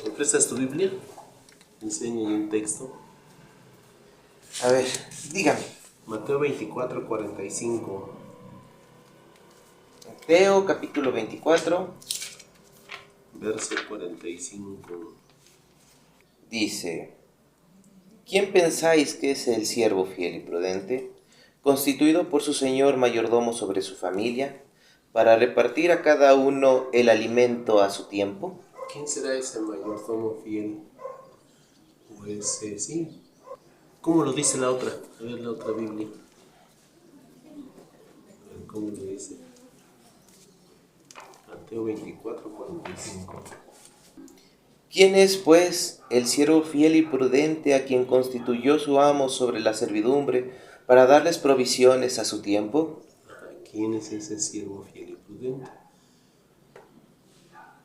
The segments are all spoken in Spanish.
¿Me prestas tu Biblia? Enseño un texto. A ver, dígame. Mateo 24:45. Mateo capítulo 24 Verso 45. dice: ¿Quién pensáis que es el siervo fiel y prudente, constituido por su señor mayordomo sobre su familia, para repartir a cada uno el alimento a su tiempo? ¿Quién será ese mayordomo fiel? O ese, sí. ¿Cómo lo dice la otra? A ver la otra Biblia. A ver cómo lo dice. Mateo 24:45. ¿Quién es, pues, el siervo fiel y prudente a quien constituyó su amo sobre la servidumbre para darles provisiones a su tiempo? ¿Quién es ese siervo fiel y prudente?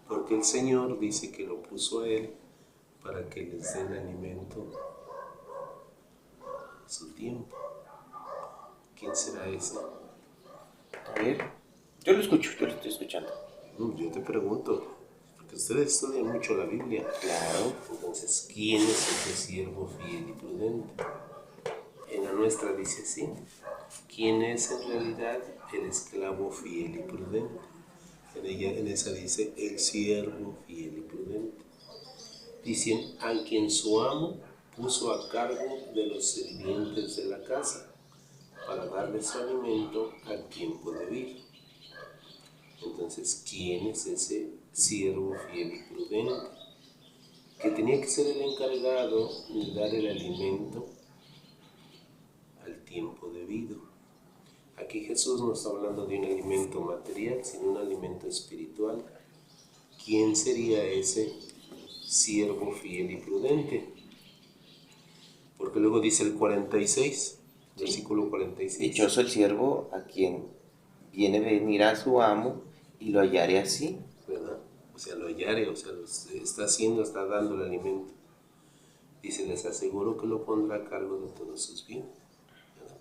Porque el Señor dice que lo puso a él para que les den alimento a su tiempo. ¿Quién será ese? A ver, yo lo escucho, yo lo estoy escuchando. Yo te pregunto, porque ustedes estudian mucho la Biblia. Claro. Entonces, ¿quién es ese siervo fiel y prudente? En la nuestra dice así: ¿quién es en realidad el esclavo fiel y prudente? En esa dice el siervo fiel y prudente. Dicen a quien su amo puso a cargo de los sirvientes de la casa para darles su alimento al tiempo debido. Entonces, ¿quién es ese siervo fiel y prudente? Que tenía que ser el encargado de dar el alimento al tiempo debido. Aquí Jesús no está hablando de un alimento material, sino un alimento espiritual. ¿Quién sería ese siervo fiel y prudente? Porque luego dice el 46, versículo 46. Dichoso el siervo a quien viene venir a su amo y lo hallare así. ¿Verdad? O sea, lo hallare, o sea, lo está haciendo, está dando el alimento. Dice, les aseguro que lo pondrá a cargo de todos sus bienes. ¿Verdad?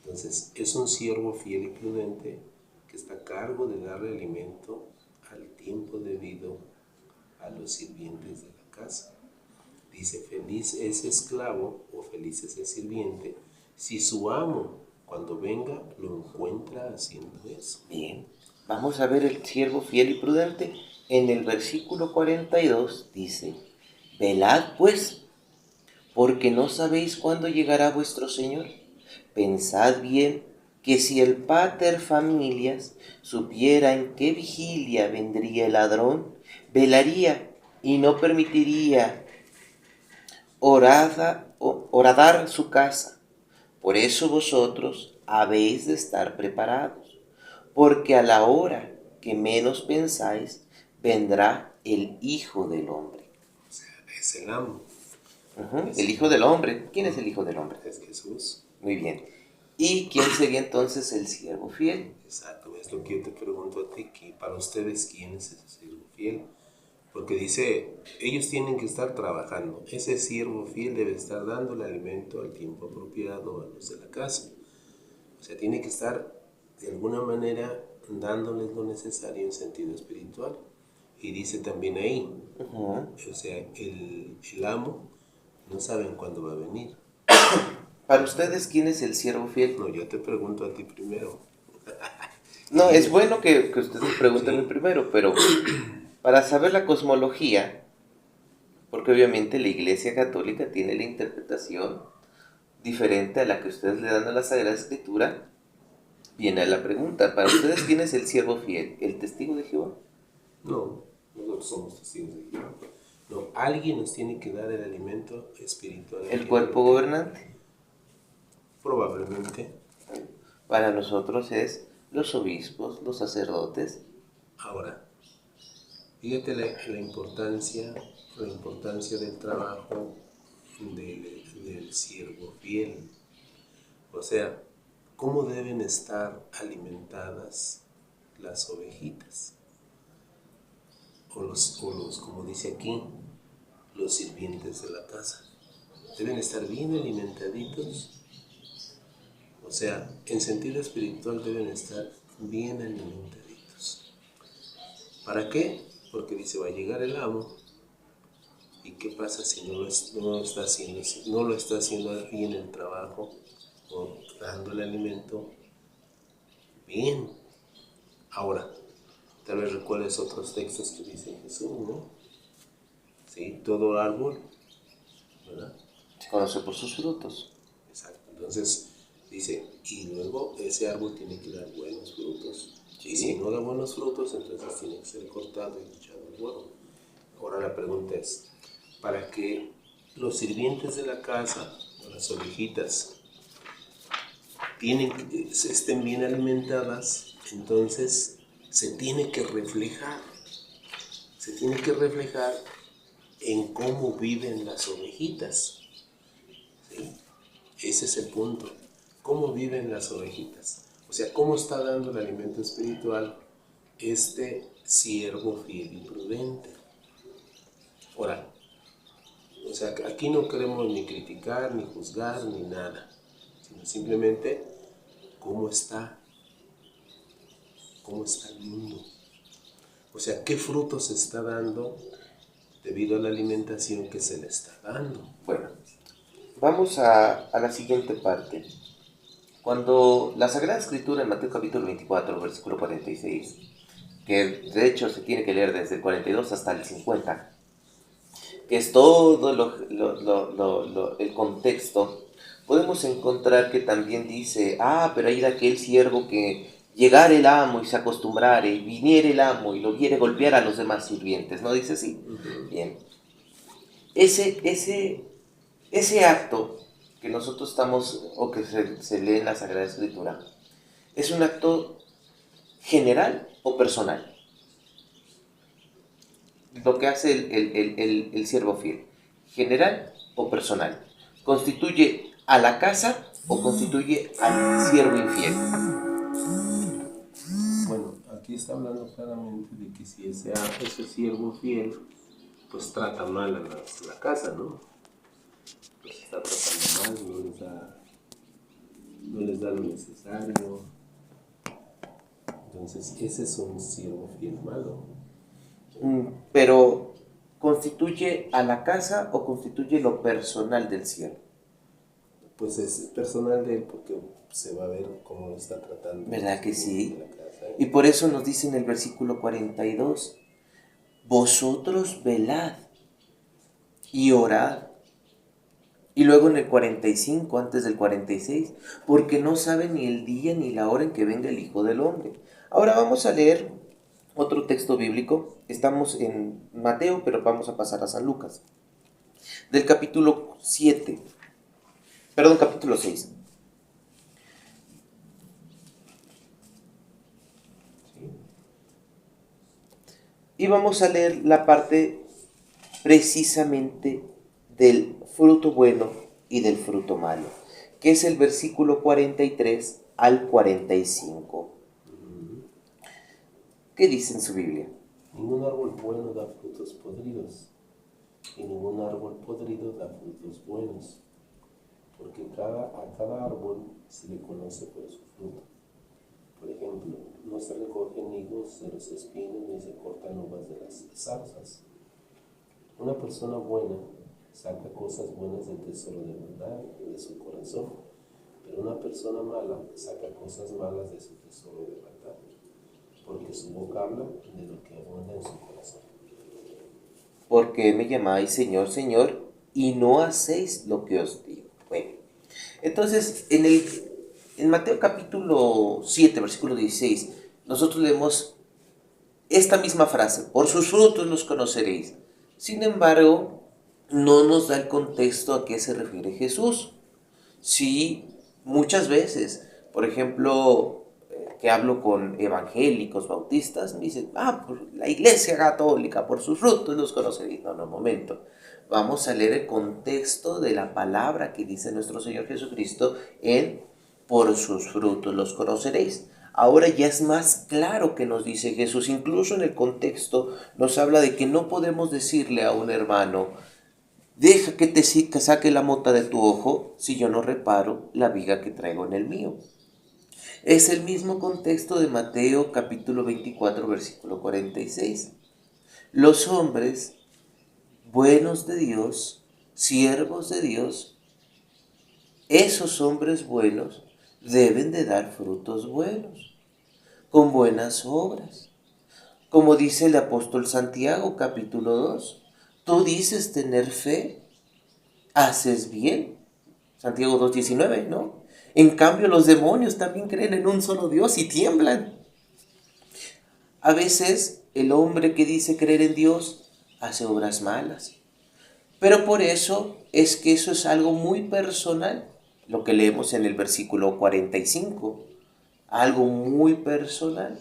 Entonces, es un siervo fiel y prudente que está a cargo de darle alimento al tiempo debido a los sirvientes de la casa. Dice, feliz ese esclavo o feliz ese sirviente si su amo, cuando venga, lo encuentra haciendo eso. Bien, vamos a ver el siervo fiel y prudente. En el versículo 42 dice: velad pues, porque no sabéis cuándo llegará vuestro Señor. Pensad bien que si el pater familias supiera en qué vigilia vendría el ladrón, velaría y no permitiría horadar su casa. Por eso vosotros habéis de estar preparados, porque a la hora que menos pensáis, vendrá el Hijo del Hombre. O sea, es el amo. El Hijo del Hombre. ¿Quién es el Hijo del Hombre? Es Jesús. Muy bien. ¿Y quién sería entonces el siervo fiel? Exacto, es lo que yo te pregunto a ti, que para ustedes, ¿quién es ese siervo fiel? Porque dice, ellos tienen que estar trabajando. Ese siervo fiel debe estar dando el alimento al tiempo apropiado a los de la casa. O sea, tiene que estar de alguna manera dándoles lo necesario en sentido espiritual. Y dice también ahí, o sea, el amo no saben cuándo va a venir. Para ustedes, ¿quién es el siervo fiel? No, yo te pregunto a ti primero. No, es bueno que ustedes pregunten el primero, pero para saber la cosmología, porque obviamente la Iglesia Católica tiene la interpretación diferente a la que ustedes le dan a la Sagrada Escritura, viene la pregunta: para ustedes, ¿quién es el siervo fiel? ¿El testigo de Jehová? No, nosotros somos testigos de Jehová. No, alguien nos tiene que dar el alimento espiritual. ¿El cuerpo gobernante? Probablemente. Para nosotros es los obispos, los sacerdotes. Ahora, fíjate la importancia del trabajo del siervo fiel. O sea, ¿cómo deben estar alimentadas las ovejitas? O los, como dice aquí, los sirvientes de la casa. Deben estar bien alimentaditos. O sea, en sentido espiritual deben estar bien alimentaditos. ¿Para qué? Porque dice, va a llegar el amo ¿Y qué pasa si no lo está haciendo? Si no lo está haciendo bien el trabajo o dando el alimento bien. Ahora, tal vez recuerdes otros textos que dice Jesús, ¿no? Sí, todo árbol, ¿verdad? Se conoce por sus frutos. Exacto. Entonces dice, y luego ese árbol tiene que dar buenos frutos. Y si no da buenos frutos, entonces tiene que ser cortado y echado al fuego. Ahora la pregunta es, para que los sirvientes de la casa, o las ovejitas, estén bien alimentadas, entonces se tiene que reflejar en cómo viven las ovejitas. ¿Sí? Ese es el punto. ¿Cómo viven las ovejitas? O sea, ¿cómo está dando el alimento espiritual este siervo fiel y prudente? Ahora, o sea, aquí no queremos ni criticar, ni juzgar, ni nada, sino simplemente cómo está viendo. O sea, qué frutos se está dando debido a la alimentación que se le está dando. Bueno, vamos a la siguiente parte. Cuando la Sagrada Escritura en Mateo capítulo 24, versículo 46, que de hecho se tiene que leer desde el 42 hasta el 50, que es todo el contexto, podemos encontrar que también dice, pero hay de aquel siervo que llegare el amo y se acostumbrare, y viniere el amo y lo viere golpear a los demás sirvientes, ¿no dice así? Bien. Ese acto que nosotros estamos, o que se lee en la Sagrada Escritura, ¿es un acto general o personal? Lo que hace el siervo fiel, ¿general o personal? ¿Constituye a la casa o constituye al siervo infiel? Bueno, aquí está hablando claramente de que si ese siervo fiel, pues trata mal a la casa, ¿no? Pues está tratando mal, no les da lo necesario. Entonces, ese es un siervo fiel malo. Pero, ¿constituye a la casa o constituye lo personal del siervo? Pues es personal de él porque se va a ver cómo lo está tratando. ¿Verdad que sí? Y por eso nos dice en el versículo 42, vosotros velad y orad. Y luego en el 45, antes del 46, porque no sabe ni el día ni la hora en que venga el Hijo del Hombre. Ahora vamos a leer otro texto bíblico. Estamos en Mateo, pero vamos a pasar a San Lucas. Del capítulo 6. Y vamos a leer la parte precisamente del fruto bueno y del fruto malo, que es el versículo 43 al 45. ¿Qué dice en su Biblia? Ningún árbol bueno da frutos podridos, y ningún árbol podrido da frutos buenos, porque a cada árbol se le conoce por su fruto. Por ejemplo, no se recogen higos de los espinos ni se cortan uvas de las zarzas. Una persona buena saca cosas buenas del tesoro de maldad de su corazón, pero una persona mala saca cosas malas de su tesoro de maldad, porque su boca habla de lo que abunda en su corazón. Porque me llamáis Señor, Señor, y no hacéis lo que os digo. Bueno, entonces en Mateo capítulo 7, versículo 16, nosotros leemos esta misma frase, por sus frutos los conoceréis. Sin embargo, no nos da el contexto a qué se refiere Jesús. Sí, muchas veces, por ejemplo, que hablo con evangélicos, bautistas, me dicen, por la iglesia católica, por sus frutos los conoceréis. No, momento. Vamos a leer el contexto de la palabra que dice nuestro Señor Jesucristo en por sus frutos los conoceréis. Ahora ya es más claro que nos dice Jesús, incluso en el contexto nos habla de que no podemos decirle a un hermano, deja que te saque la mota de tu ojo si yo no reparo la viga que traigo en el mío. Es el mismo contexto de Mateo capítulo 24 versículo 46. Los hombres buenos de Dios, siervos de Dios, esos hombres buenos deben de dar frutos buenos, con buenas obras. Como dice el apóstol Santiago, capítulo 2, tú dices tener fe, haces bien. Santiago 2:19, ¿no? En cambio, los demonios también creen en un solo Dios y tiemblan. A veces, el hombre que dice creer en Dios hace obras malas. Pero por eso es que eso es algo muy personal, lo que leemos en el versículo 45, algo muy personal.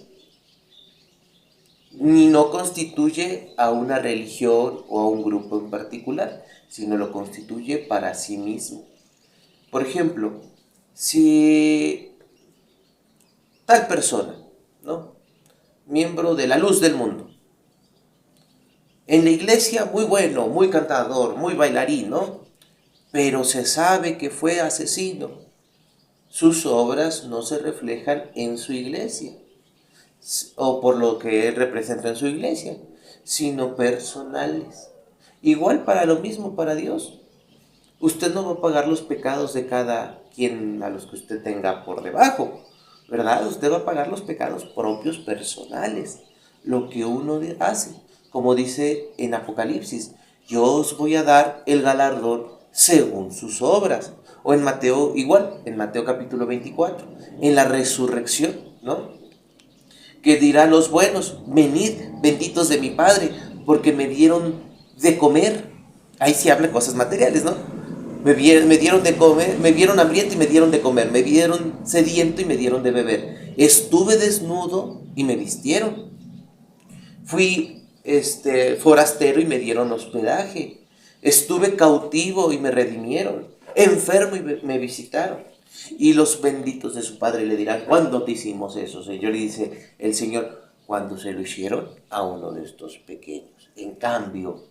Ni no constituye a una religión o a un grupo en particular, sino lo constituye para sí mismo. Por ejemplo, si tal persona, ¿no?, miembro de la luz del mundo, en la iglesia muy bueno, muy cantador, muy bailarín, ¿no?, pero se sabe que fue asesino, sus obras no se reflejan en su iglesia, o por lo que él representa en su iglesia, sino personales. Igual para lo mismo para Dios. Usted no va a pagar los pecados de cada quien a los que usted tenga por debajo, ¿verdad? Usted va a pagar los pecados propios personales, lo que uno hace. Como dice en Apocalipsis, yo os voy a dar el galardón según sus obras. O en Mateo, igual, en Mateo capítulo 24, en la resurrección, ¿no?, que dirá a los buenos, venid, benditos de mi Padre, porque me dieron de comer. Ahí sí habla cosas materiales, ¿no? Me dieron de comer, me vieron hambriento y me dieron de comer, me vieron sediento y me dieron de beber. Estuve desnudo y me vistieron. Fui forastero y me dieron hospedaje. Estuve cautivo y me redimieron. Enfermo y me visitaron. Y los benditos de su padre le dirán, ¿cuándo te hicimos eso, Señor? Y dice el Señor, cuando se lo hicieron a uno de estos pequeños. En cambio,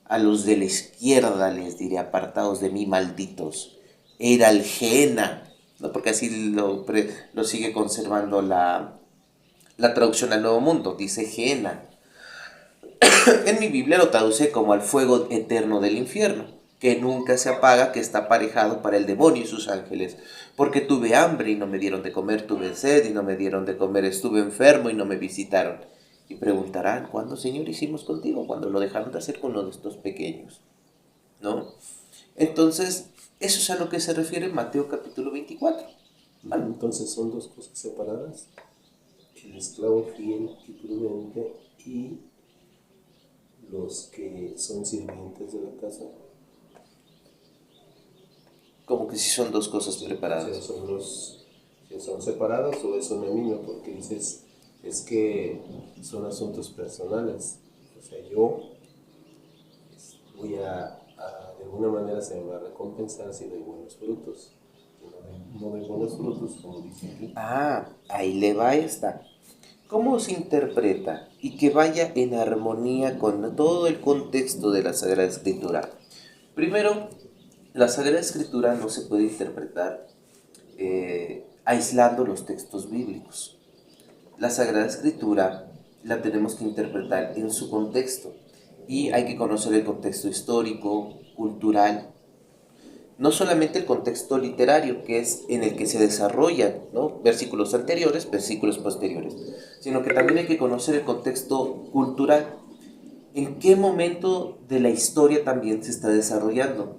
a los de la izquierda les diré, apartados de mí, malditos. Era el Gehenna, ¿no?, porque así lo sigue conservando la traducción al Nuevo Mundo, dice Gehenna. En mi Biblia lo traduce como al fuego eterno del infierno, que nunca se apaga, que está aparejado para el demonio y sus ángeles. Porque tuve hambre y no me dieron de comer, tuve sed y no me dieron de comer, estuve enfermo y no me visitaron. Y preguntarán, ¿cuándo, Señor, hicimos contigo? Cuando lo dejaron de hacer con uno de estos pequeños, ¿no? Entonces, eso es a lo que se refiere Mateo capítulo 24. ¿Vale? Entonces son dos cosas separadas, el esclavo fiel y prudente y los que son sirvientes de la casa. Como que si son dos cosas preparadas. O sea, son separados o es una misma, porque dices, es que son asuntos personales. O sea, yo voy de alguna manera se me va a recompensar si doy buenos frutos. Si no doy buenos frutos, como dice aquí. Ahí le va esta. ¿Cómo se interpreta y que vaya en armonía con todo el contexto de la Sagrada Escritura? Primero, la Sagrada Escritura no se puede interpretar aislando los textos bíblicos. La Sagrada Escritura la tenemos que interpretar en su contexto y hay que conocer el contexto histórico, cultural, no solamente el contexto literario, que es en el que se desarrollan, ¿no?, versículos anteriores, versículos posteriores, sino que también hay que conocer el contexto cultural. ¿En qué momento de la historia también se está desarrollando?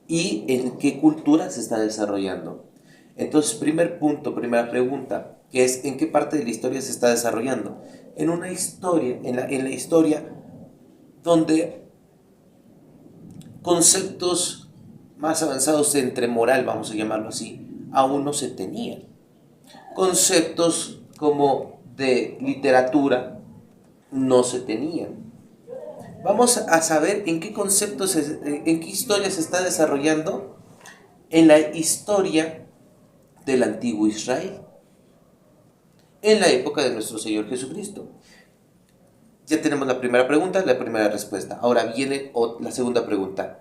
¿Y en qué cultura se está desarrollando? Entonces, primer punto, primera pregunta, que es ¿en qué parte de la historia se está desarrollando? En una historia, en la historia donde conceptos más avanzados entre moral, vamos a llamarlo así, aún no se tenían. Conceptos como de literatura no se tenían. Vamos a saber en qué conceptos, en qué historia se está desarrollando. En la historia del antiguo Israel, en la época de nuestro Señor Jesucristo. Ya tenemos la primera pregunta, la primera respuesta. Ahora viene la segunda pregunta.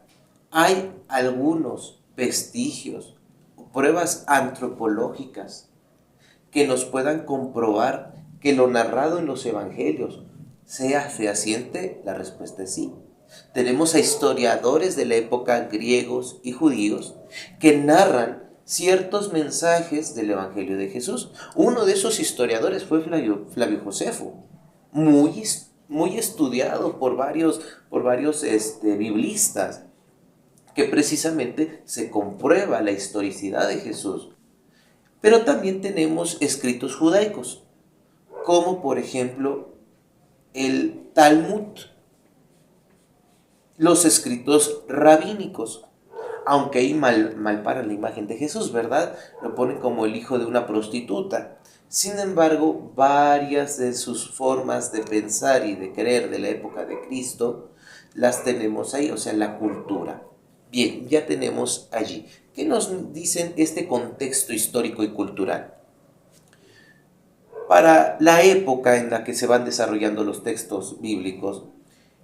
¿Hay algunos vestigios o pruebas antropológicas que nos puedan comprobar que lo narrado en los evangelios sea fehaciente? La respuesta es sí. Tenemos a historiadores de la época griegos y judíos que narran ciertos mensajes del Evangelio de Jesús. Uno de esos historiadores fue Flavio Josefo, muy estudiado por varios biblistas, que precisamente se comprueba la historicidad de Jesús. Pero también tenemos escritos judaicos, como por ejemplo el Talmud, los escritos rabínicos, aunque ahí mal para la imagen de Jesús, ¿verdad? Lo ponen como el hijo de una prostituta. Sin embargo, varias de sus formas de pensar y de creer de la época de Cristo las tenemos ahí, o sea, la cultura. Bien, ya tenemos allí. ¿Qué nos dicen este contexto histórico y cultural? Para la época en la que se van desarrollando los textos bíblicos,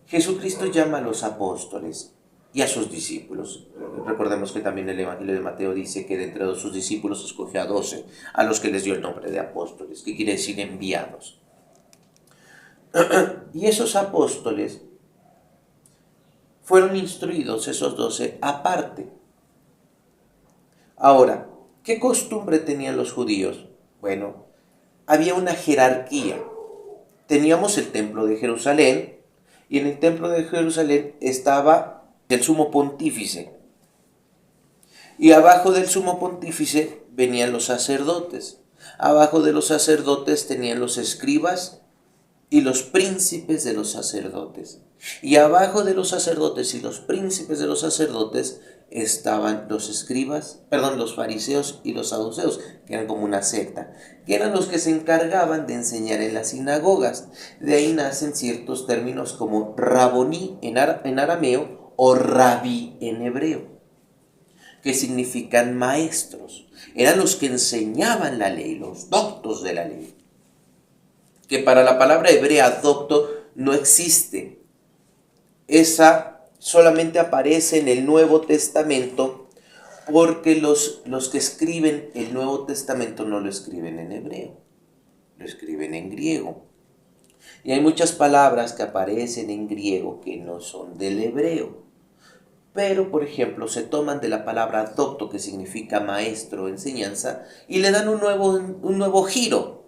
Jesucristo llama a los apóstoles y a sus discípulos. Recordemos que también el Evangelio de Mateo dice que de entre sus discípulos escogió a 12, a los que les dio el nombre de apóstoles, que quiere decir enviados. Y esos apóstoles fueron instruidos, esos 12, aparte. Ahora, ¿qué costumbre tenían los judíos? Bueno, había una jerarquía. Teníamos el templo de Jerusalén, y en el templo de Jerusalén estaba el sumo pontífice. Y abajo del sumo pontífice venían los sacerdotes. Abajo de los sacerdotes tenían los escribas y los príncipes de los sacerdotes. Y abajo de los sacerdotes y los príncipes de los sacerdotes estaban los fariseos y los saduceos, que eran como una secta, que eran los que se encargaban de enseñar en las sinagogas. De ahí nacen ciertos términos como raboní en arameo o rabí en hebreo, que significan maestros. Eran los que enseñaban la ley, los doctos de la ley. Que para la palabra hebrea docto no existe. Esa solamente aparece en el Nuevo Testamento, porque los que escriben el Nuevo Testamento no lo escriben en hebreo, lo escriben en griego. Y hay muchas palabras que aparecen en griego que no son del hebreo. Pero, por ejemplo, se toman de la palabra docto, que significa maestro o enseñanza, y le dan un nuevo giro,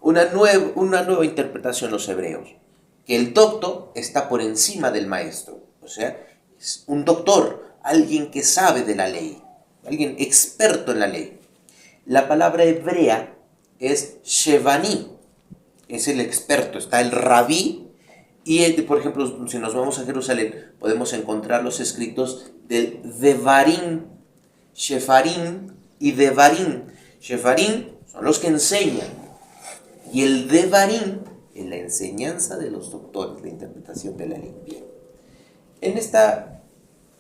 una nueva interpretación los hebreos. Que el docto está por encima del maestro, o sea, es un doctor, alguien que sabe de la ley, alguien experto en la ley. La palabra hebrea es shevaní, es el experto, está el rabí, y por ejemplo, si nos vamos a Jerusalén, podemos encontrar los escritos del Devarim, Shefarim y Devarim. Shefarim son los que enseñan, y el Devarim en la enseñanza de los doctores, la interpretación de la ley. Bien. En esta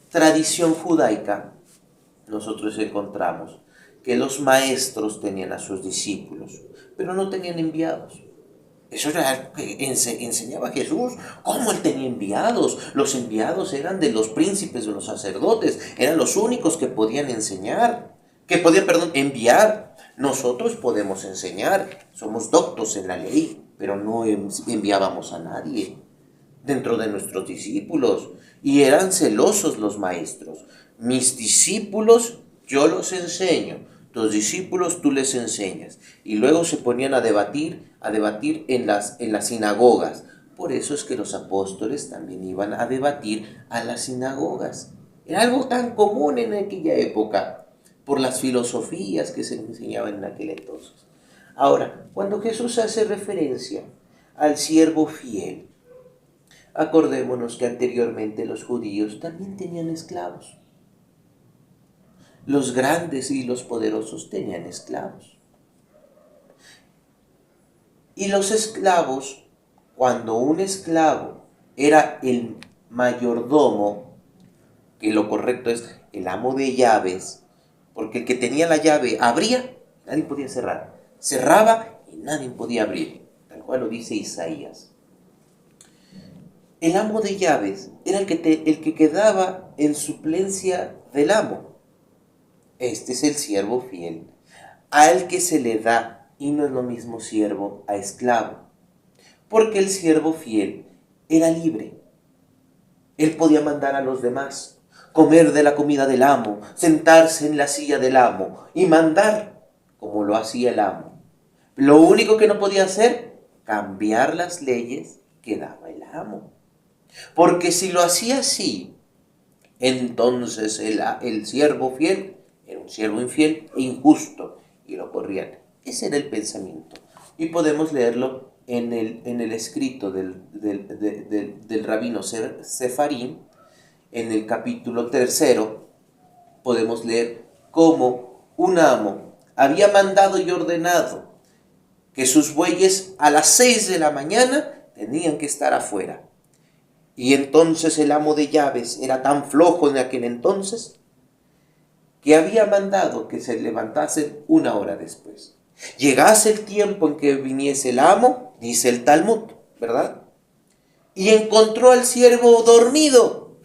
tradición judaica, nosotros encontramos que los maestros tenían a sus discípulos, pero no tenían enviados. Eso era algo que enseñaba Jesús. ¿Cómo él tenía enviados? Los enviados eran de los príncipes, de los sacerdotes. Eran los únicos que podían enviar. Nosotros podemos enseñar. Somos doctos en la ley, pero no enviábamos a nadie dentro de nuestros discípulos. Y eran celosos los maestros. Mis discípulos yo los enseño, tus discípulos tú les enseñas. Y luego se ponían a debatir en las sinagogas. Por eso es que los apóstoles también iban a debatir a las sinagogas. Era algo tan común en aquella época, por las filosofías que se enseñaban en aquel entonces. Ahora, cuando Jesús hace referencia al siervo fiel, acordémonos que anteriormente los judíos también tenían esclavos. Los grandes y los poderosos tenían esclavos. Y los esclavos, cuando un esclavo era el mayordomo, que lo correcto es el amo de llaves, porque el que tenía la llave abría, nadie podía cerrar. Cerraba y nadie podía abrir, tal cual lo dice Isaías. El amo de llaves era el que quedaba en suplencia del amo. Este es el siervo fiel, al que se le da, y no es lo mismo siervo a esclavo, porque el siervo fiel era libre. Él podía mandar a los demás, comer de la comida del amo, sentarse en la silla del amo y mandar como lo hacía el amo. Lo único que no podía hacer, cambiar las leyes que daba el amo. Porque si lo hacía así, entonces el siervo fiel era un siervo infiel e injusto y lo corrían. Ese era el pensamiento. Y podemos leerlo en el escrito del rabino Sefarín, en el capítulo 3, podemos leer cómo un amo había mandado y ordenado que sus bueyes a las 6 de la mañana tenían que estar afuera. Y entonces el amo de llaves era tan flojo en aquel entonces que había mandado que se levantasen 1 hora después. Llegase el tiempo en que viniese el amo, dice el Talmud, ¿verdad? Y encontró al siervo dormido,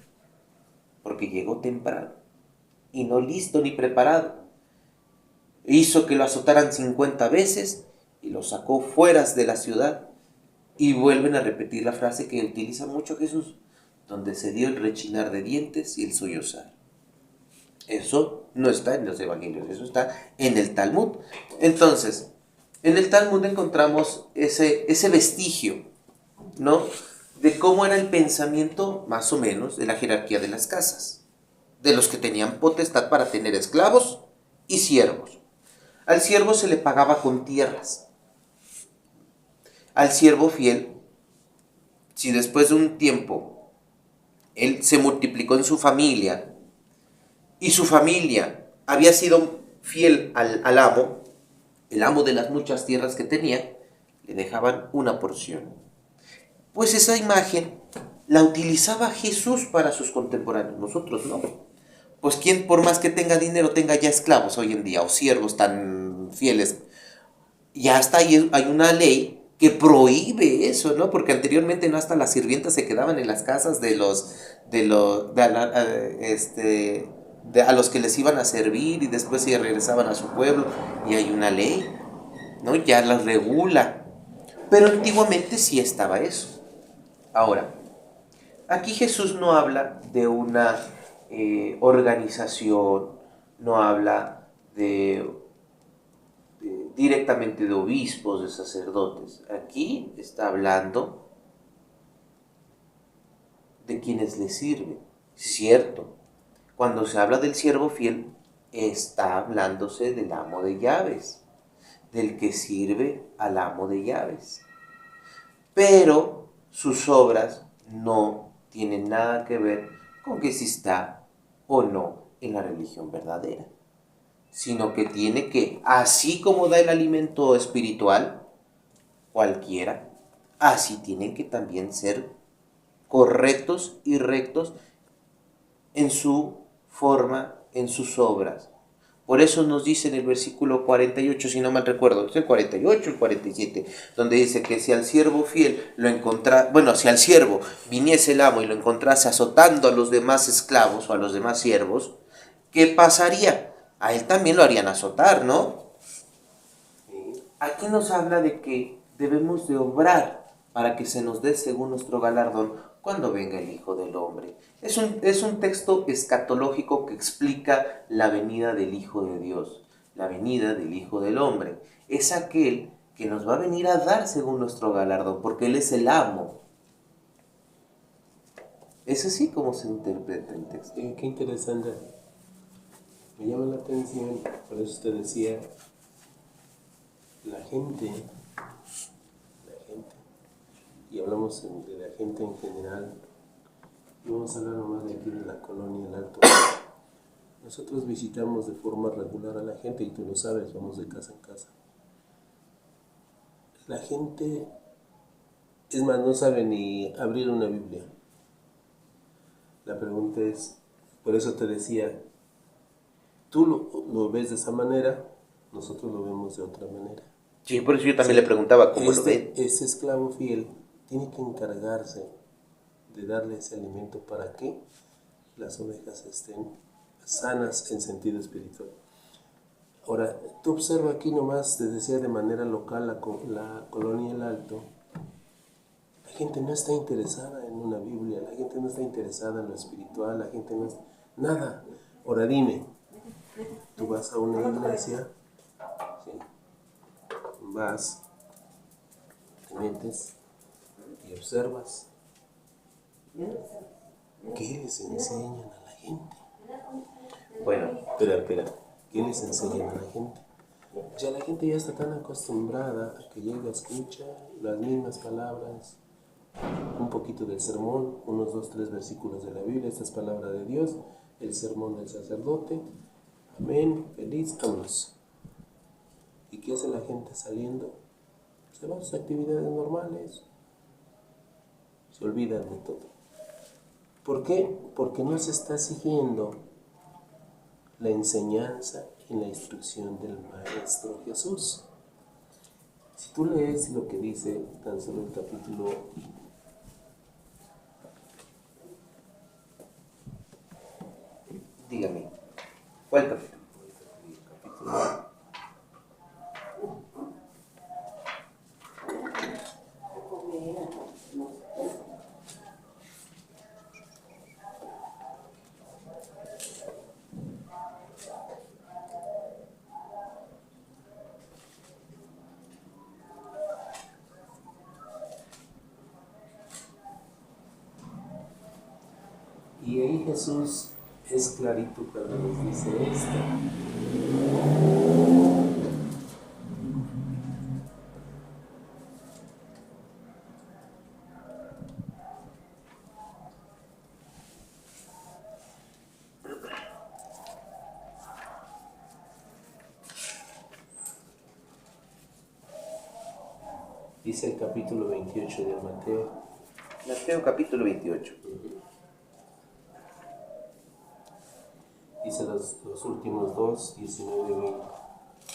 porque llegó temprano y no listo ni preparado. Hizo que lo azotaran 50 veces y lo sacó fuera de la ciudad. Y vuelven a repetir la frase que utiliza mucho Jesús, donde se dio el rechinar de dientes y el sollozar. Eso no está en los evangelios, eso está en el Talmud. Entonces, en el Talmud encontramos ese vestigio, ¿no?, de cómo era el pensamiento, más o menos, de la jerarquía de las casas, de los que tenían potestad para tener esclavos y siervos. Al siervo se le pagaba con tierras. Al siervo fiel, si después de un tiempo él se multiplicó en su familia y su familia había sido fiel al amo, el amo de las muchas tierras que tenía, le dejaban una porción. Pues esa imagen la utilizaba Jesús para sus contemporáneos, nosotros no. Pues quién, por más que tenga dinero, tenga ya esclavos hoy en día o siervos tan fieles, ya hasta ahí hay una ley que prohíbe eso, ¿no? Porque anteriormente no, hasta las sirvientas se quedaban en las casas a los que les iban a servir y después se regresaban a su pueblo, y hay una ley, ¿no? Ya las regula. Pero antiguamente sí estaba eso. Ahora, aquí Jesús no habla de una organización, no habla directamente de obispos, de sacerdotes. Aquí está hablando de quienes le sirven. Cierto, cuando se habla del siervo fiel, está hablándose del amo de llaves, del que sirve al amo de llaves. Pero sus obras no tienen nada que ver con que si está o no en la religión verdadera, sino que tiene que, así como da el alimento espiritual, cualquiera, así tienen que también ser correctos y rectos en su forma, en sus obras. Por eso nos dice en el versículo 48, si no mal recuerdo, es el 48, el 47, donde dice que si al siervo fiel si al siervo viniese el amo y lo encontrase azotando a los demás esclavos o a los demás siervos, ¿qué pasaría? A él también lo harían azotar, ¿no? Aquí nos habla de que debemos de obrar para que se nos dé según nuestro galardón cuando venga el Hijo del Hombre. Es un texto escatológico que explica la venida del Hijo de Dios, la venida del Hijo del Hombre. Es aquel que nos va a venir a dar según nuestro galardón, porque Él es el amo. Es así como se interpreta el texto. Qué interesante. Me llama la atención, por eso te decía, la gente, y hablamos de la gente en general, no vamos a hablar nomás de aquí de la colonia El Alto. Nosotros visitamos de forma regular a la gente, y tú lo sabes, vamos de casa en casa. La gente, es más, no sabe ni abrir una Biblia. La pregunta es, por eso te decía, tú lo ves de esa manera, nosotros lo vemos de otra manera. Sí, por eso yo también le preguntaba cómo lo ven. Este esclavo fiel tiene que encargarse de darle ese alimento para que las ovejas estén sanas en sentido espiritual. Ahora, tú observa aquí nomás, te decía de manera local, la colonia El Alto, la La gente no está interesada en una Biblia, la gente no está interesada en lo espiritual, la gente no está... Nada. Ahora dime, tú vas a una iglesia, ¿sí? Vas, te metes y observas. ¿Qué les enseñan a la gente? Bueno, Espera. ¿Qué les enseñan a la gente? Ya la gente ya está tan acostumbrada a que llega, escucha las mismas palabras, un poquito del sermón, unos 2, 3 versículos de la Biblia, esta es palabra de Dios, el sermón del sacerdote, amén, feliz, vámonos. ¿Y qué hace la gente saliendo? Se va a sus actividades normales, se olvidan de todo. ¿Por qué? Porque no se está siguiendo la enseñanza y la instrucción del Maestro Jesús. Si tú lees lo que dice tan solo el capítulo dígame, ¿cuál capítulo? y ahí Jesús es clarito cuando les dice esto. Dice el capítulo 28 de Mateo. Mateo capítulo 28. Dice los últimos dos, 19 y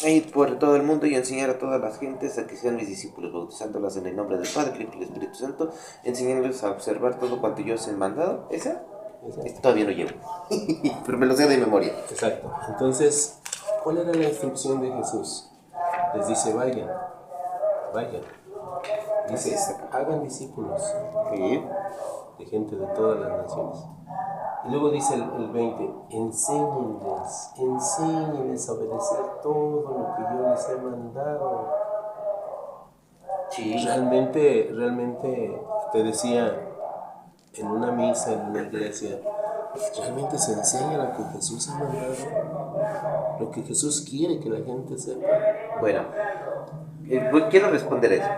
20. Ir por todo el mundo y enseñar a todas las gentes a que sean mis discípulos, bautizándolas en el nombre del Padre, del Hijo y del Espíritu Santo, enseñándoles a observar todo cuanto yo os he mandado. ¿Esa? Exacto. Todavía no llevo, pero me lo sé de memoria. Exacto. Entonces, ¿cuál era la instrucción de Jesús? Les dice, vayan. Dice, hagan discípulos Sí. de gente de todas las naciones. Y luego dice el 20, enséñenles a obedecer todo lo que yo les he mandado. Sí. Realmente te decía en una misa, en una iglesia, realmente se enseña lo que Jesús ha mandado, lo que Jesús quiere que la gente sepa. Bueno, quiero responder eso.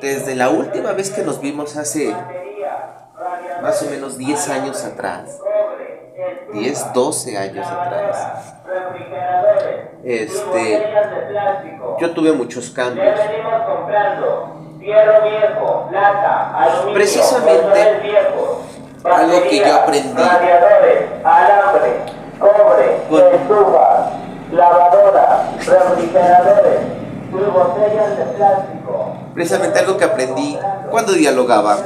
Desde la última vez que nos vimos hace más o menos 10 años atrás, 10, 12 años atrás, yo tuve muchos cambios. Precisamente algo que yo aprendí precisamente algo que aprendí cuando dialogaba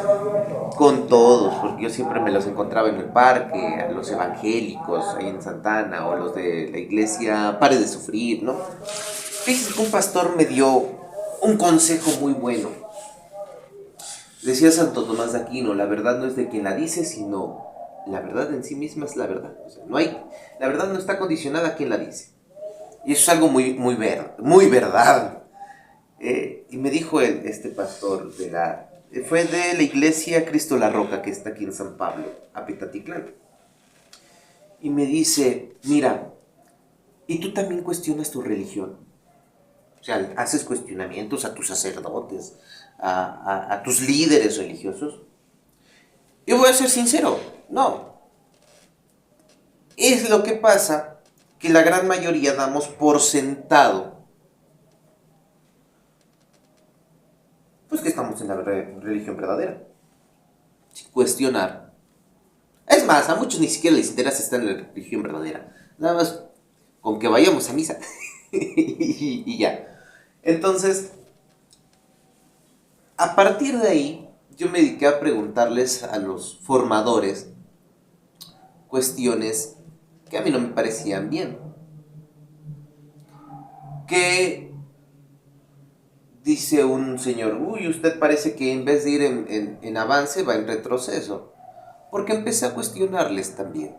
con todos, porque yo siempre me los encontraba en el parque, a los evangélicos ahí en Santana, o los de la iglesia Pare de Sufrir, ¿no? Fíjense que un pastor me dio un consejo muy bueno. Decía Santo Tomás de Aquino, la verdad no es de quien la dice, sino la verdad en sí misma es la verdad. O sea, la verdad no está condicionada a quien la dice. Y eso es algo muy verdad. Y me dijo este pastor fue de la iglesia Cristo la Roca, que está aquí en San Pablo, Apetatitlán. Y me dice, mira, ¿y tú también cuestionas tu religión? O sea, haces cuestionamientos a tus sacerdotes, a tus líderes religiosos. Yo voy a ser sincero, no. Es lo que pasa que la gran mayoría damos por sentado pues que estamos en la religión verdadera, sin cuestionar. Es más, a muchos ni siquiera les interesa si están en la religión verdadera, nada más con que vayamos a misa y ya. Entonces, a partir de ahí, yo me dediqué a preguntarles a los formadores cuestiones que a mí no me parecían bien. Que dice un señor, uy, usted parece que en vez de ir en avance va en retroceso. Porque empecé a cuestionarles también.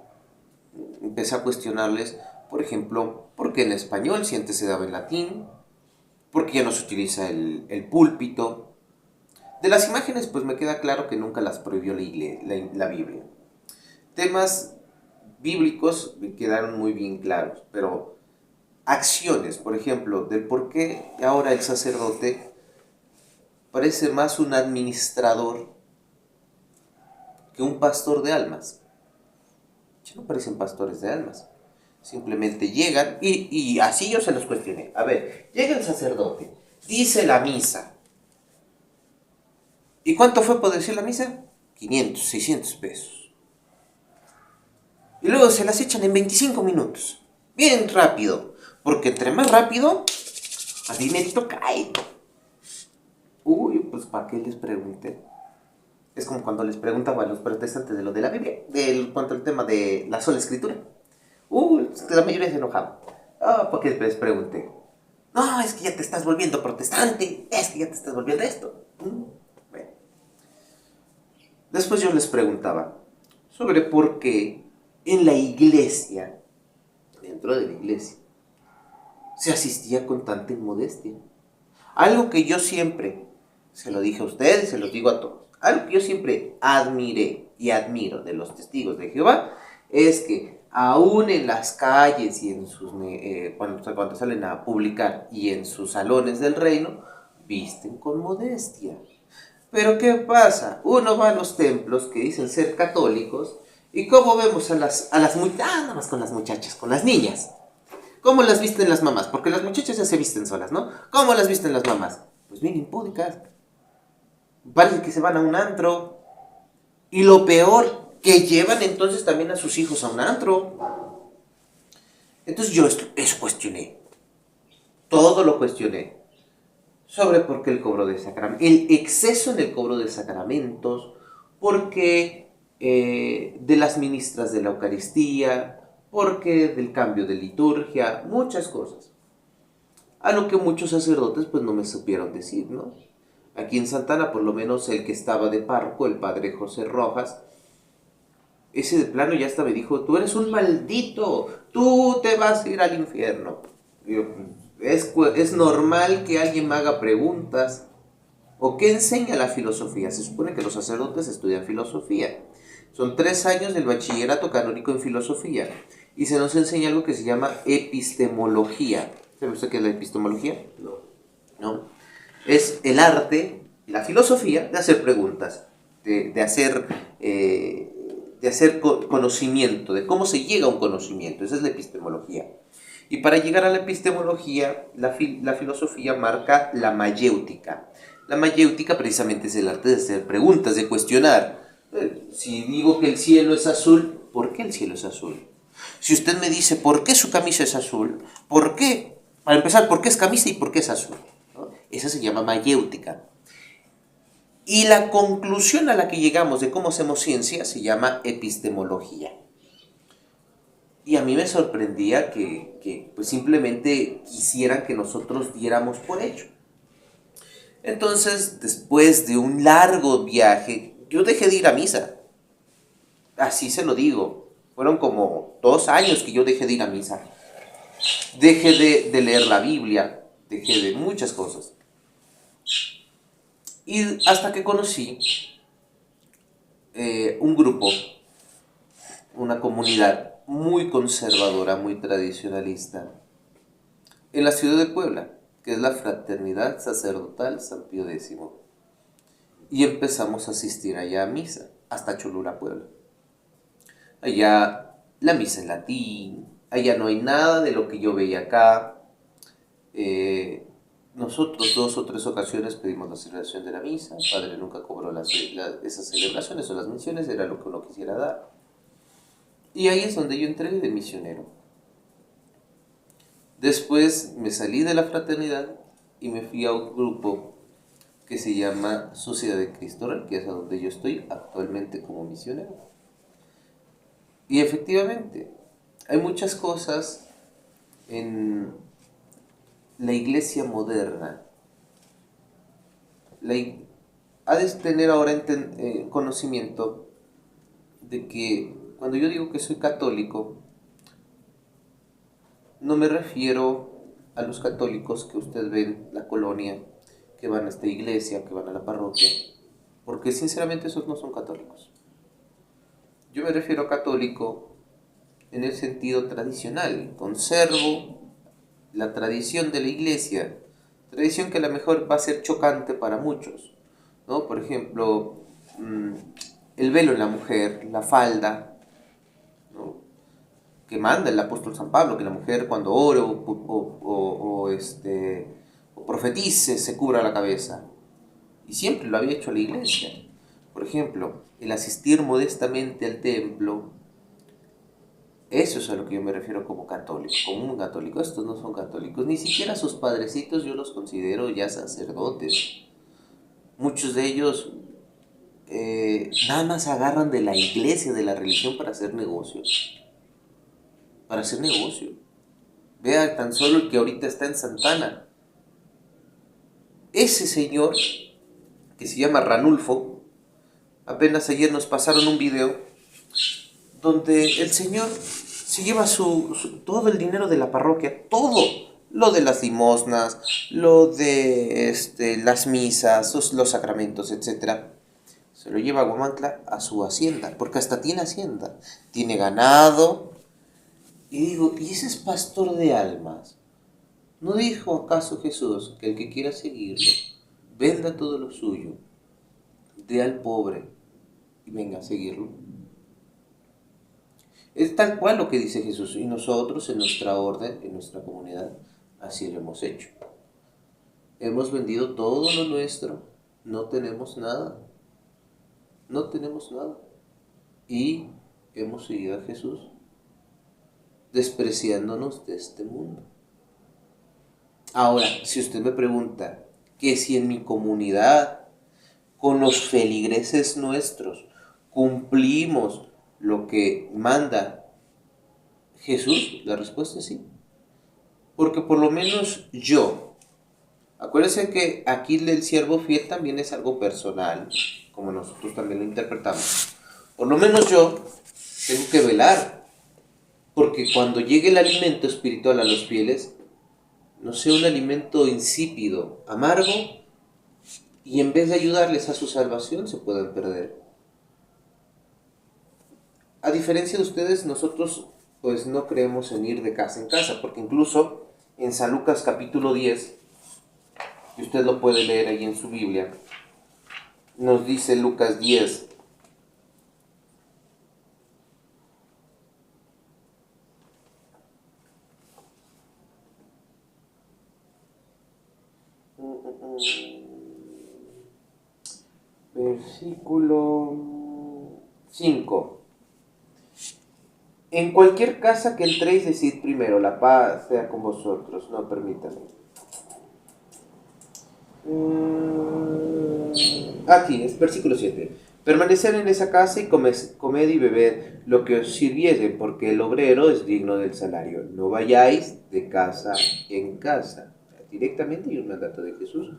Empecé a cuestionarles, por ejemplo, ¿por qué en español si antes se daba en latín? ¿Por qué ya no se utiliza el púlpito? De las imágenes, pues me queda claro que nunca las prohibió la Biblia. Temas bíblicos me quedaron muy bien claros, pero acciones, por ejemplo, del por qué ahora el sacerdote parece más un administrador que un pastor de almas. Ya no parecen pastores de almas. Simplemente llegan y así yo se los cuestioné. A ver, llega el sacerdote, dice la misa. ¿Y cuánto fue por decir la misa? 500, 600 pesos. Y luego se las echan en 25 minutos. Bien rápido. Porque entre más rápido, a dinerito cae. Uy, pues ¿para qué les pregunté? Es como cuando les preguntaba a los protestantes de lo de la Biblia, cuanto al tema de la sola escritura. La mayoría se enojaba. ¿Por qué les pregunté? No, es que ya te estás volviendo protestante, es que ya te estás volviendo esto. Bueno. Después yo les preguntaba sobre por qué en la iglesia, dentro de la iglesia, se asistía con tanta inmodestia. Algo que yo siempre, se lo dije a ustedes, se los digo a todos, algo que yo siempre admiré y admiro de los testigos de Jehová es que aún en las calles y en sus cuando salen a publicar y en sus salones del reino, visten con modestia. Pero ¿qué pasa? Uno va a los templos que dicen ser católicos y ¿cómo vemos a las muchachas? Nada más con las muchachas, con las niñas. ¿Cómo las visten las mamás? Porque las muchachas ya se visten solas, ¿no? ¿Cómo las visten las mamás? Pues bien impúdicas. Parece que se van a un antro. Y lo peor, que llevan entonces también a sus hijos a un antro. Entonces yo eso cuestioné. Todo lo cuestioné. Sobre por qué el cobro de sacramentos. El exceso en el cobro de sacramentos. Porque de las ministras de la Eucaristía. Porque del cambio de liturgia. Muchas cosas. A lo que muchos sacerdotes pues no me supieron decir, ¿no? Aquí en Santana, por lo menos el que estaba de párroco, el padre José Rojas, ese de plano ya hasta me dijo, tú eres un maldito, tú te vas a ir al infierno. Yo, es normal que alguien me haga preguntas. ¿O qué enseña la filosofía? Se supone que los sacerdotes estudian filosofía. Son 3 años del bachillerato canónico en filosofía. Y se nos enseña algo que se llama epistemología. ¿Sabe usted qué es la epistemología? No. ¿No? Es el arte, la filosofía de hacer preguntas, de hacer conocimiento, de cómo se llega a un conocimiento. Esa es la epistemología. Y para llegar a la epistemología, la filosofía marca la mayéutica. La mayéutica precisamente es el arte de hacer preguntas, de cuestionar. Si digo que el cielo es azul, ¿por qué el cielo es azul? Si usted me dice, ¿por qué su camisa es azul? ¿Por qué? Para empezar, ¿por qué es camisa y por qué es azul? ¿No? Esa se llama mayéutica. Y la conclusión a la que llegamos de cómo hacemos ciencia se llama epistemología. Y a mí me sorprendía que pues simplemente quisieran que nosotros diéramos por hecho. Entonces, después de un largo viaje, yo dejé de ir a misa. Así se lo digo. Fueron como 2 años que yo dejé de ir a misa. Dejé de leer la Biblia. Dejé de muchas cosas. Y hasta que conocí un grupo, una comunidad muy conservadora, muy tradicionalista, en la ciudad de Puebla, que es la Fraternidad Sacerdotal San Pío X. Y empezamos a asistir allá a misa, hasta Cholula, Puebla. Allá la misa en latín, allá no hay nada de lo que yo veía acá. Nosotros 2 o 3 ocasiones pedimos la celebración de la misa, el padre nunca cobró esas celebraciones o las misiones, era lo que uno quisiera dar. Y ahí es donde yo entré de misionero. Después me salí de la fraternidad y me fui a un grupo que se llama Sociedad de Cristo Rey, que es a donde yo estoy actualmente como misionero. Y efectivamente, hay muchas cosas en la iglesia moderna ha de tener ahora conocimiento de que cuando yo digo que soy católico, no me refiero a los católicos que usted ve en la colonia, que van a esta iglesia, que van a la parroquia, porque sinceramente esos no son católicos. Yo me refiero a católico en el sentido tradicional. Conservo la tradición de la iglesia, tradición que a lo mejor va a ser chocante para muchos, ¿no? Por ejemplo, el velo en la mujer, la falda, ¿no? Que manda el apóstol San Pablo, que la mujer cuando ore o profetice se cubra la cabeza. Y siempre lo había hecho la iglesia. Por ejemplo, el asistir modestamente al templo, eso es a lo que yo me refiero como católico, como un católico. Estos no son católicos, ni siquiera sus padrecitos yo los considero ya sacerdotes. Muchos de ellos nada más agarran de la iglesia, de la religión para hacer negocios. Para hacer negocio. Vea tan solo el que ahorita está en Santana. Ese señor, que se llama Ranulfo, apenas ayer nos pasaron un video donde el señor se lleva todo el dinero de la parroquia, todo, lo de las limosnas, lo de las misas, los sacramentos, etcétera. Se lo lleva a Huamantla a su hacienda, porque hasta tiene hacienda, tiene ganado. Y digo, ¿y ese es pastor de almas? ¿No dijo acaso Jesús que el que quiera seguirlo, venda todo lo suyo, dé al pobre y venga a seguirlo? Es tal cual lo que dice Jesús, y nosotros en nuestra orden, en nuestra comunidad, así lo hemos hecho. Hemos vendido todo lo nuestro, no tenemos nada, no tenemos nada. Y hemos seguido a Jesús, despreciándonos de este mundo. Ahora, si usted me pregunta que si en mi comunidad, con los feligreses nuestros, cumplimos lo que manda Jesús, la respuesta es sí. Porque por lo menos yo, acuérdense que aquí el siervo fiel también es algo personal, como nosotros también lo interpretamos. Por lo menos yo tengo que velar, porque cuando llegue el alimento espiritual a los fieles, no sea un alimento insípido, amargo, y en vez de ayudarles a su salvación, se pueden perder. A diferencia de ustedes, nosotros pues no creemos en ir de casa en casa, porque incluso en San Lucas capítulo 10, y usted lo puede leer ahí en su Biblia, nos dice Lucas 10, versículo 5. En cualquier casa que entréis, decid primero, la paz sea con vosotros. No, permítanme. Aquí, es versículo 7. Permaneced en esa casa y comed y bebed lo que os sirviere, porque el obrero es digno del salario. No vayáis de casa en casa. Directamente hay un mandato de Jesús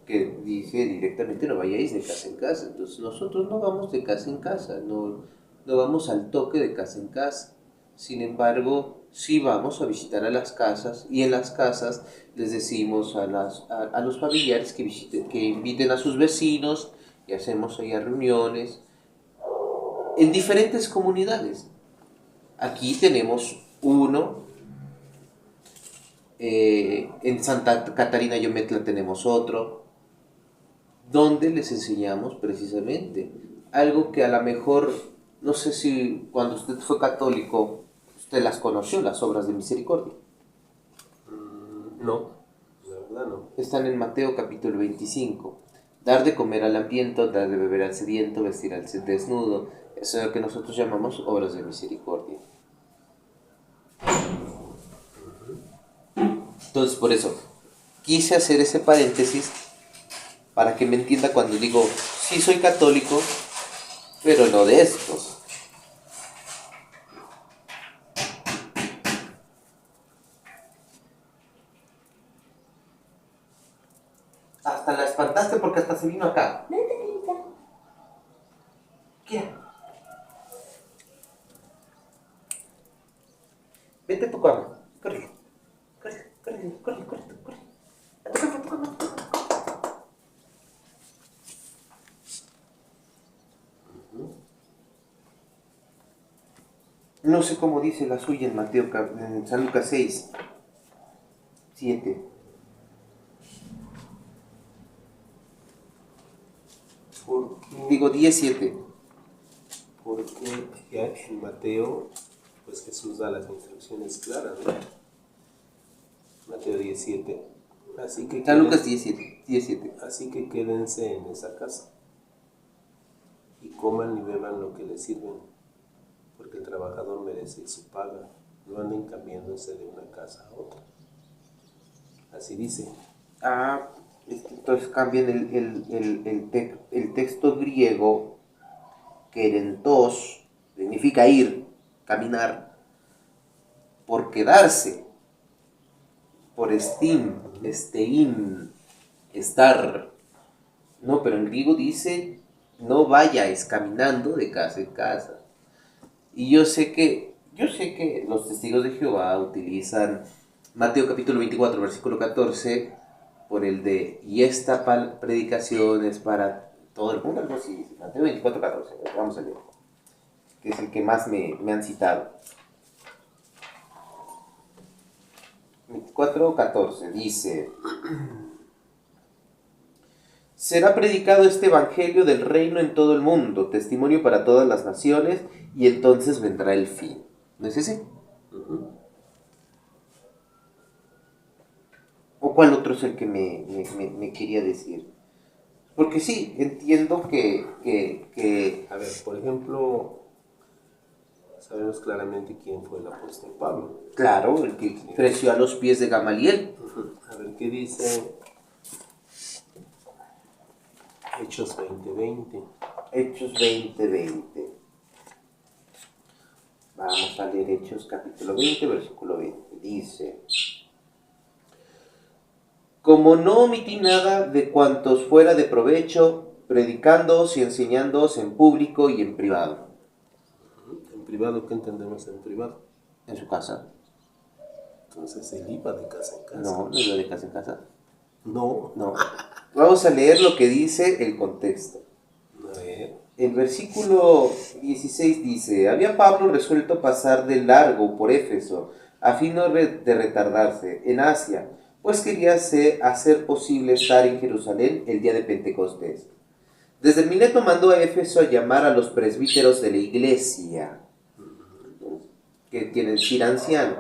que dice directamente no vayáis de casa en casa. Entonces nosotros no vamos de casa en casa, no vamos al toque de casa en casa. Sin embargo, sí vamos a visitar a las casas, y en las casas les decimos a los familiares que inviten a sus vecinos, y hacemos allá reuniones en diferentes comunidades. Aquí tenemos uno, en Santa Catarina Yometla tenemos otro, donde les enseñamos precisamente algo que a lo mejor, no sé si cuando usted fue católico, usted las conoció, las obras de misericordia. No, la verdad no. Están en Mateo capítulo 25. Dar de comer al hambriento, dar de beber al sediento, vestir al desnudo. Eso es lo que nosotros llamamos obras de misericordia. Entonces, por eso, quise hacer ese paréntesis para que me entienda cuando digo, sí soy católico, pero no de estos. Hasta hasta la espantaste porque hasta se vino acá. Vente, querida. ¿Qué? Vete a tu cama. Corre. Corre, corre, corre, corre, corre. A tu cama, a tu cama, a tu cama. No sé cómo dice la suya en Mateo, en San Lucas 6, 7. Digo 10, 7. Porque ya en Mateo, pues Jesús da las instrucciones claras, ¿no? Mateo 17. Así que San Lucas 17, 17. Así que quédense en esa casa y coman y beban lo que les sirven, porque el trabajador merece su paga. No anden cambiándose de una casa a otra. Así dice. Entonces cambian el texto griego, kerentos, significa ir, caminar, por quedarse, por esteim, estar. No, pero en griego dice, no vayáis caminando de casa en casa. Y yo sé que los testigos de Jehová utilizan Mateo capítulo 24, versículo 14, por el de, y esta predicación es para todo el mundo, algo así, Mateo 24, 14, vamos a leer, que es el que más me han citado. 24, 14, dice: será predicado este evangelio del reino en todo el mundo, testimonio para todas las naciones, y entonces vendrá el fin. ¿No es ese? ¿O cuál otro es el que me quería decir? Porque sí, entiendo que... A ver, por ejemplo, sabemos claramente quién fue el apóstol Pablo. Claro, el que creció a los pies de Gamaliel. A ver, ¿qué dice Hechos 20:20? Hechos 20:20. Vamos a leer Hechos capítulo 20, versículo 20. Dice: como no omití nada de cuantos fuera de provecho, predicándoos y enseñándoos en público y en privado. ¿En privado qué entendemos en privado? En su casa. Entonces él iba de casa en casa. No iba de casa en casa. No. Vamos a leer lo que dice el contexto. A ver. El versículo 16 dice: había Pablo resuelto pasar de largo por Éfeso, a fin de retardarse en Asia, pues quería hacer posible estar en Jerusalén el día de Pentecostés. Desde Mileto mandó a Éfeso a llamar a los presbíteros de la iglesia, que tienen que ir anciano.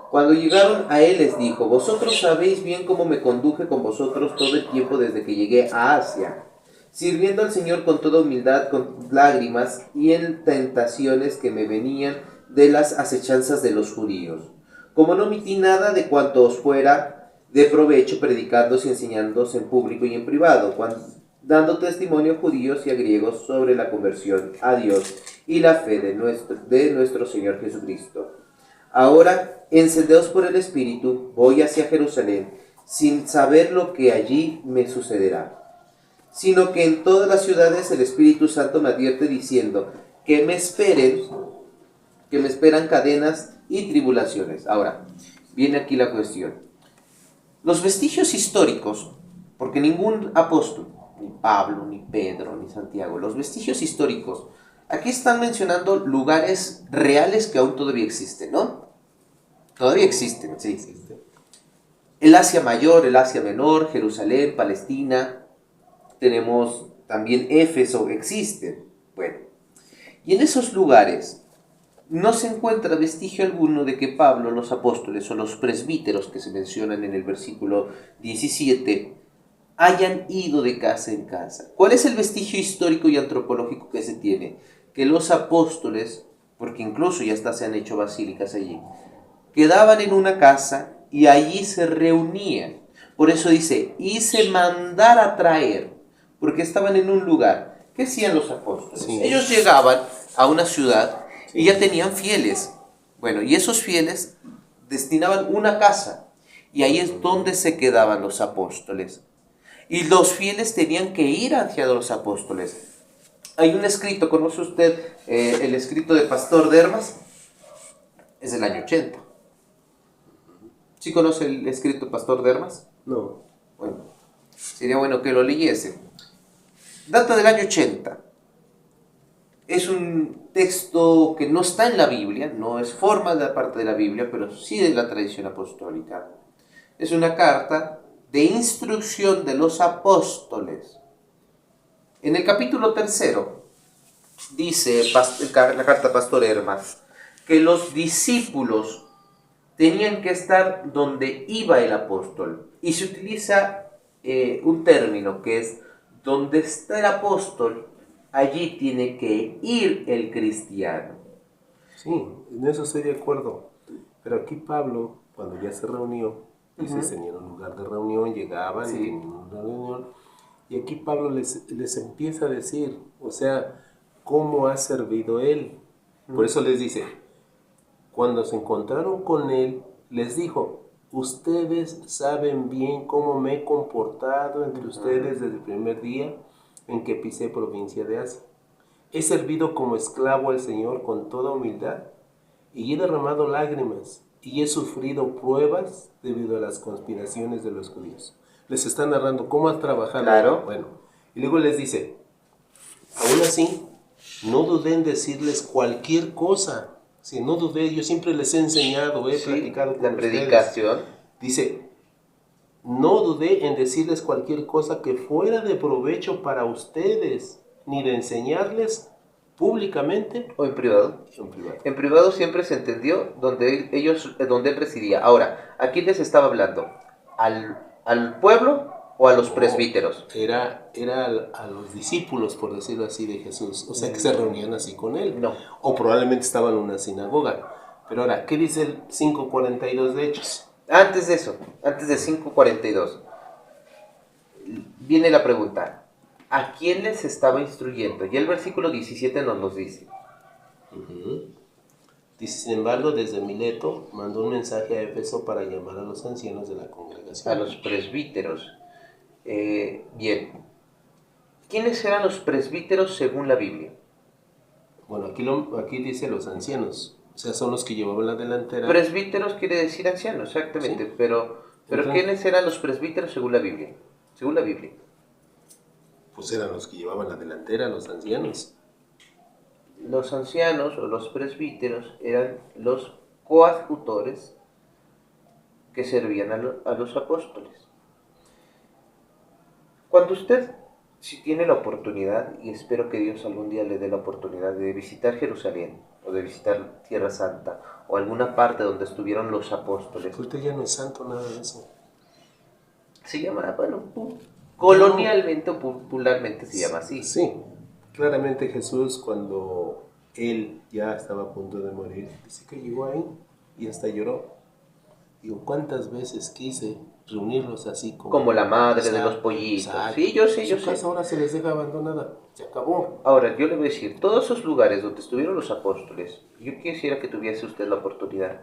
Cuando llegaron a él les dijo: vosotros sabéis bien cómo me conduje con vosotros todo el tiempo desde que llegué a Asia, sirviendo al Señor con toda humildad, con lágrimas y en tentaciones que me venían de las acechanzas de los judíos. Como no omití nada de cuanto os fuera de provecho, predicándoos y enseñándoos en público y en privado, dando testimonio a judíos y a griegos sobre la conversión a Dios y la fe de nuestro Señor Jesucristo. Ahora, encendidos por el Espíritu, voy hacia Jerusalén, sin saber lo que allí me sucederá, sino que en todas las ciudades el Espíritu Santo me advierte diciendo que me esperan cadenas y tribulaciones. Ahora, viene aquí la cuestión. Los vestigios históricos, porque ningún apóstol, ni Pablo, ni Pedro, ni Santiago, los vestigios históricos, aquí están mencionando lugares reales que aún todavía existen, ¿no? Todavía existen, sí. El Asia Mayor, el Asia Menor, Jerusalén, Palestina, tenemos también Éfeso, existen. Bueno, y en esos lugares no se encuentra vestigio alguno de que Pablo, los apóstoles o los presbíteros que se mencionan en el versículo 17 hayan ido de casa en casa. ¿Cuál es el vestigio histórico y antropológico que se tiene? Que los apóstoles, porque incluso ya hasta se han hecho basílicas allí, quedaban en una casa y allí se reunían. Por eso dice, hice mandar a traer, porque estaban en un lugar. ¿Qué hacían los apóstoles? Sí. Ellos llegaban a una ciudad y ya tenían fieles. Bueno, y esos fieles destinaban una casa. Y ahí es donde se quedaban los apóstoles. Y los fieles tenían que ir hacia los apóstoles. Hay un escrito, ¿conoce usted el escrito de Pastor Dermas? Es del año 80. ¿Sí conoce el escrito Pastor Dermas? No. Bueno, sería bueno que lo leyese. Data del año 80. Es un texto que no está en la Biblia, no es forma de parte de la Biblia, pero sí de la tradición apostólica. Es una carta de instrucción de los apóstoles. En el capítulo 3 dice la carta Pastor Hermas que los discípulos tenían que estar donde iba el apóstol. Y se utiliza un término que es: donde está el apóstol, allí tiene que ir el cristiano. Sí, en eso estoy de acuerdo. Pero aquí Pablo, cuando ya se reunió, dice, tenían un lugar de reunión, llegaban y tenían una reunión. Y aquí Pablo les empieza a decir, o sea, cómo ha servido él. Por eso les dice, cuando se encontraron con él, les dijo, ustedes saben bien cómo me he comportado entre ustedes desde el primer día en que pisé provincia de Asia. He servido como esclavo al Señor con toda humildad y he derramado lágrimas y he sufrido pruebas debido a las conspiraciones de los judíos. Les está narrando cómo ha trabajado. Claro. Bueno, y luego les dice, aún así, no dudé en decirles cualquier cosa. Si no dudé, yo siempre les he enseñado, he platicado con la predicación. ustedes. Dice, no dudé en decirles cualquier cosa que fuera de provecho para ustedes, ni de enseñarles públicamente ¿O en privado? en privado. En privado siempre se entendió donde él presidía. Ahora, ¿a quién les estaba hablando? ¿Al pueblo o a los presbíteros? Era a los discípulos, por decirlo así, de Jesús. O sea, que se reunían así con él. No. O probablemente estaban en una sinagoga. Pero ahora, ¿qué dice el 5:42 de Hechos? Antes de eso, antes de 5:42, viene la pregunta. ¿A quién les estaba instruyendo? Y el versículo 17 nos los dice. Dice, sin embargo, desde Mileto mandó un mensaje a Éfeso para llamar a los ancianos de la congregación. A los presbíteros. Bien. ¿Quiénes eran los presbíteros según la Biblia? Bueno, aquí dice los ancianos. O sea, son los que llevaban la delantera. Presbíteros quiere decir ancianos, exactamente. Sí. Pero Entonces, ¿quiénes eran los presbíteros según la Biblia? Según la Biblia. Pues eran los que llevaban la delantera, los ancianos. Los ancianos o los presbíteros eran los coadjutores que servían a los apóstoles. Cuando usted, si tiene la oportunidad, y espero que Dios algún día le dé la oportunidad de visitar Jerusalén, o de visitar Tierra Santa, o alguna parte donde estuvieron los apóstoles. Ahorita ya no es santo nada de eso. Se llama, bueno, colonialmente o popularmente se llama así. Sí, claramente Jesús, cuando él ya estaba a punto de morir, dice que llegó ahí y hasta lloró. Digo, ¿cuántas veces quise reunirlos así como la madre de los pollitos? Exacto. Sí, yo sé, Su casa ahora se les deja abandonada, se acabó. Ahora, yo le voy a decir, todos esos lugares donde estuvieron los apóstoles, yo quisiera que tuviese usted la oportunidad.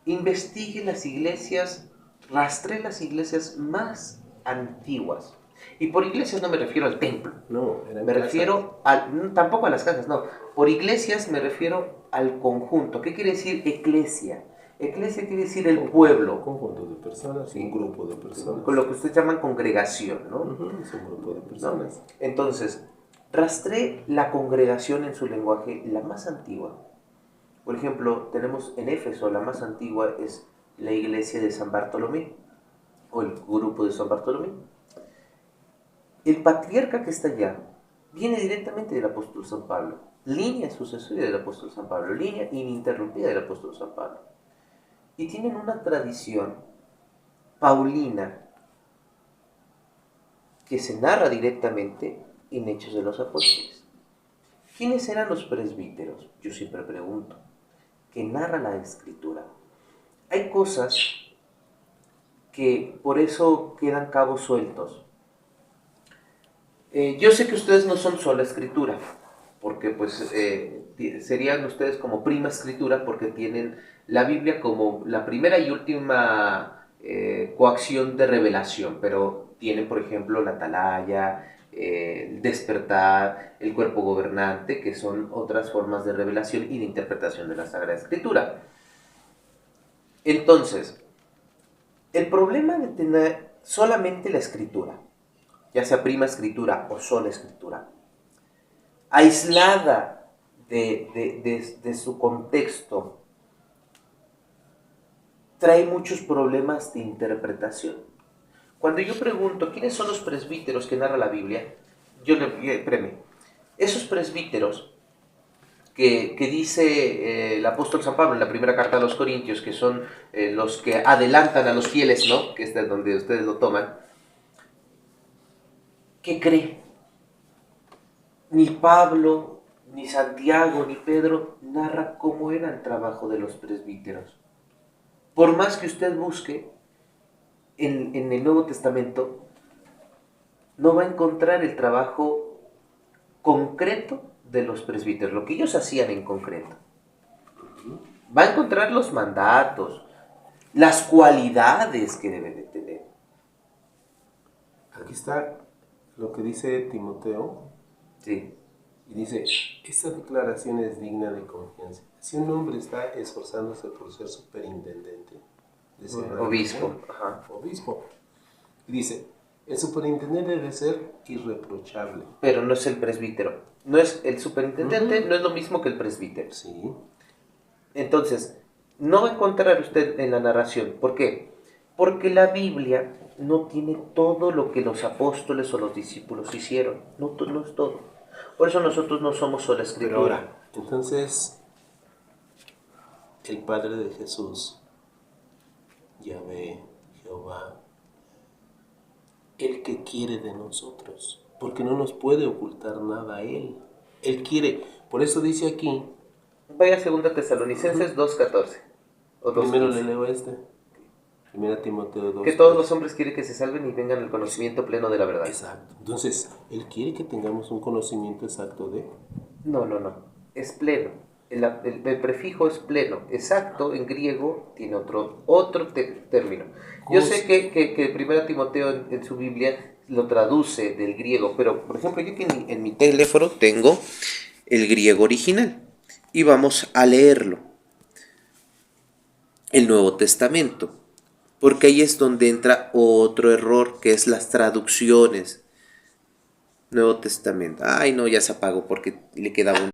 Investigue las iglesias, rastree las iglesias más antiguas. Y por iglesias no me refiero al templo. No, me refiero tampoco a las casas, no. Por iglesias me refiero al conjunto. ¿Qué quiere decir eclesia? Eclesia quiere decir el pueblo. Un conjunto de personas, sí. Un grupo de personas. Con lo que ustedes llaman congregación, ¿no? Es un grupo de personas. ¿No? Entonces, rastree la congregación en su lenguaje, la más antigua. Por ejemplo, tenemos en Éfeso, la más antigua es la iglesia de San Bartolomé, o el grupo de San Bartolomé. El patriarca que está allá viene directamente del apóstol San Pablo, línea sucesoria del apóstol San Pablo, línea ininterrumpida del apóstol San Pablo. Y tienen una tradición paulina que se narra directamente en Hechos de los Apóstoles. ¿Quiénes eran los presbíteros? Yo siempre pregunto, que narra la Escritura. Hay cosas que por eso quedan cabos sueltos. Yo sé que ustedes no son sola escritura, porque pues serían ustedes como prima escritura, porque tienen la Biblia como la primera y última coacción de revelación, pero tienen, por ejemplo, la atalaya, el despertar, el cuerpo gobernante, que son otras formas de revelación y de interpretación de la Sagrada Escritura. Entonces, el problema de tener solamente la escritura, ya sea prima escritura o sola escritura, aislada de su contexto, trae muchos problemas de interpretación. Cuando yo pregunto quiénes son los presbíteros que narra la Biblia, espérame, esos presbíteros que dice el apóstol San Pablo en la primera carta a los Corintios, que son los que adelantan a los fieles, ¿no? Que es de donde ustedes lo toman. ¿Qué cree? Ni Pablo, ni Santiago, ni Pedro narra cómo era el trabajo de los presbíteros. Por más que usted busque en el Nuevo Testamento, no va a encontrar el trabajo concreto de los presbíteros, lo que ellos hacían en concreto. Va a encontrar los mandatos, las cualidades que deben de tener. Aquí está lo que dice Timoteo. Sí. Y dice, esta declaración es digna de confianza. Si un hombre está esforzándose por ser superintendente, Obispo. Obispo. Y dice, el superintendente debe ser irreprochable. Pero no es el presbítero. No es el superintendente, no es lo mismo que el presbítero. Sí. Entonces, no va a encontrar usted en la narración. ¿Por qué? Porque la Biblia no tiene todo lo que los apóstoles o los discípulos hicieron. No es todo. Por eso nosotros no somos sola escritura. Pero ahora, entonces, el Padre de Jesús, Yahvé, Jehová, el que quiere de nosotros, porque no nos puede ocultar nada a Él. Él quiere, por eso dice aquí. Vaya a 2 Tesalonicenses 2:14. Primero le leo este. 1 Timoteo 2. Que todos los hombres quieren que se salven y vengan al conocimiento pleno de la verdad. Exacto. Entonces, Él quiere que tengamos un conocimiento exacto de... No. Es pleno. El prefijo es pleno. Exacto, en griego, tiene otro término. Yo sé que 1 Timoteo en su Biblia lo traduce del griego, pero, por ejemplo, yo que en mi teléfono tengo el griego original. Y vamos a leerlo. El Nuevo Testamento. Porque ahí es donde entra otro error, que es las traducciones. Nuevo Testamento. Ay, no, ya se apagó porque le quedaba un...